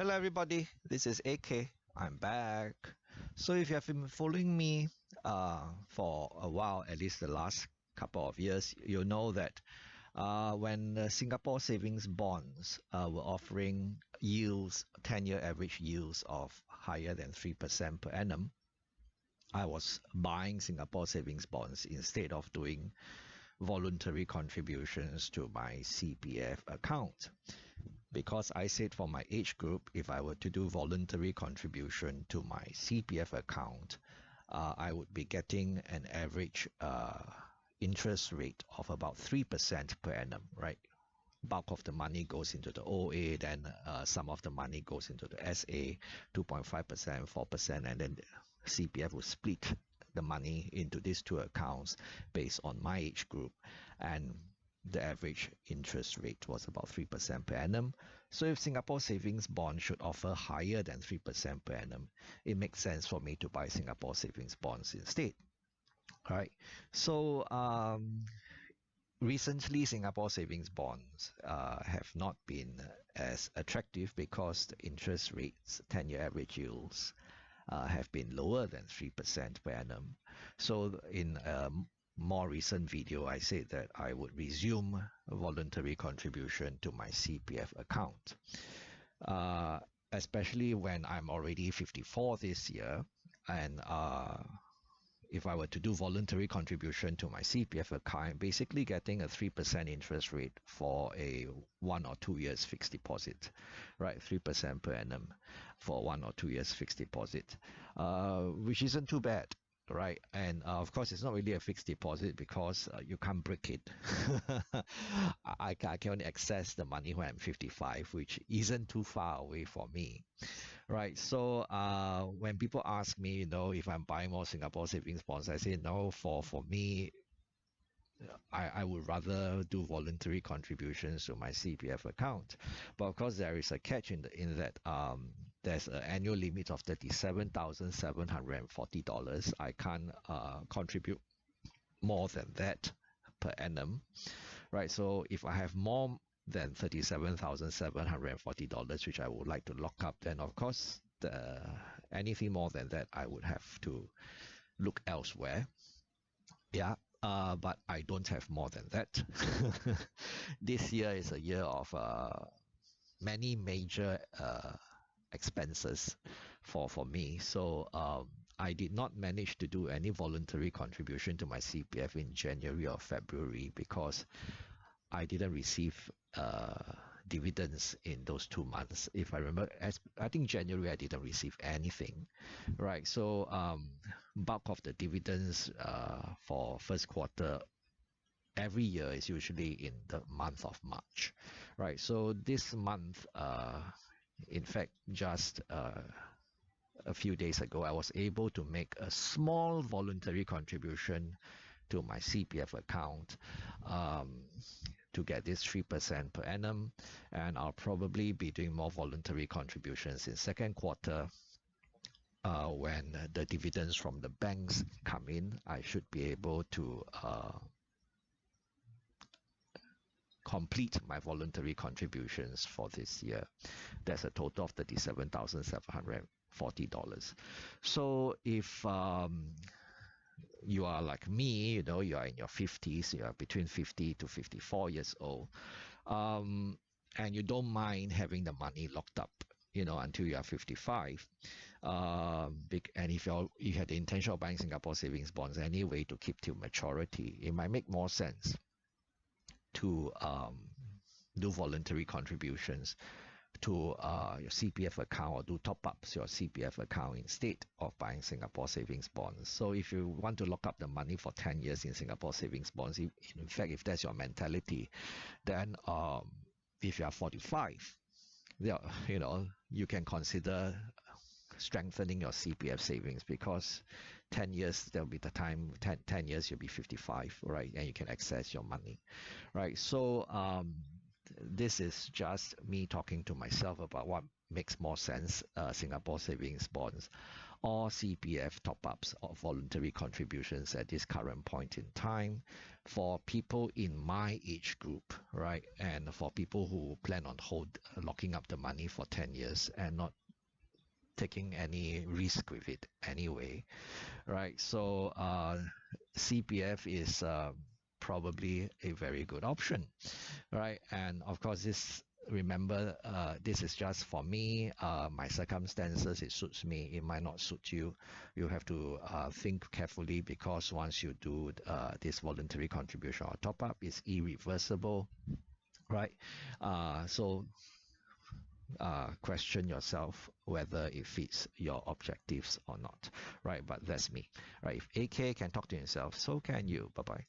Hello everybody, this is AK. I'm back. So if you have been following me for a while, at least the last couple of years, you know that when the Singapore savings bonds were offering yields, 10-year average yields of higher than 3% per annum, I was buying Singapore savings bonds instead of doing voluntary contributions to my CPF account. Because I said for my age group, if I were to do voluntary contribution to my CPF account, I would be getting an average interest rate of about 3% per annum, right? Bulk of the money goes into the OA, then some of the money goes into the SA, 2.5%, 4%, and then the CPF will split the money into these two accounts based on my age group, and the average interest rate was about 3% per annum. So if Singapore savings bond should offer higher than 3% per annum, it makes sense for me to buy Singapore savings bonds instead. All right. So recently, Singapore savings bonds have not been as attractive because the interest rates, 10-year average yields, have been lower than 3% per annum. So in a more recent video, I said that I would resume a voluntary contribution to my CPF account, especially when I'm already 54 this year, and if I were to do voluntary contribution to my CPF account, I'm basically getting a 3% interest rate for a 1 or 2 years fixed deposit, right? 3% per annum for 1 or 2 years fixed deposit, which isn't too bad, right? And of course, it's not really a fixed deposit because you can't break it. I can only access the money when I'm 55, which isn't too far away for me. Right, so when people ask me, if I'm buying more Singapore savings bonds, I say no. For me, I would rather do voluntary contributions to my CPF account. But of course, there is a catch in that there's an annual limit of $37,740. I can't contribute more than that per annum, right? So if I have more than $37,740, which I would like to lock up, then of course anything more than that I would have to look elsewhere. Yeah, but I don't have more than that. This year is a year of many major expenses for me, so I did not manage to do any voluntary contribution to my CPF in January or February because I didn't receive dividends in those 2 months. If I remember, I think January I didn't receive anything, right? So bulk of the dividends for first quarter every year is usually in the month of March, right? So this month, in fact, just a few days ago, I was able to make a small voluntary contribution to my CPF account to get this 3% per annum, and I'll probably be doing more voluntary contributions in second quarter. When the dividends from the banks come in, I should be able to complete my voluntary contributions for this year. That's a total of $37,740. So if you are like me, you are in your 50s, you are between 50 to 54 years old, and you don't mind having the money locked up, until you are 55, and if you had the intention of buying Singapore savings bonds anyway to keep till maturity, it might make more sense to do voluntary contributions to your CPF account, or do top-ups your CPF account instead of buying Singapore savings bonds. So if you want to lock up the money for 10 years in Singapore savings bonds, in fact, if that's your mentality, then if you are 45, you can consider strengthening your CPF savings, because 10 years, there'll be the time, 10 years you'll be 55, right? And you can access your money, right? So this is just me talking to myself about what makes more sense, Singapore savings bonds or CPF top-ups or voluntary contributions at this current point in time. for people in my age group, right, and for people who plan on locking up the money for 10 years and not taking any risk with it anyway, right? So CPF is probably a very good option, right? And of course, remember, this is just for me, my circumstances. It suits me, it might not suit you. You have to think carefully, because once you do this voluntary contribution or top up, it's irreversible, right? So question yourself whether it fits your objectives or not, right? But that's me, right? If AK can talk to himself, so can you. Bye bye.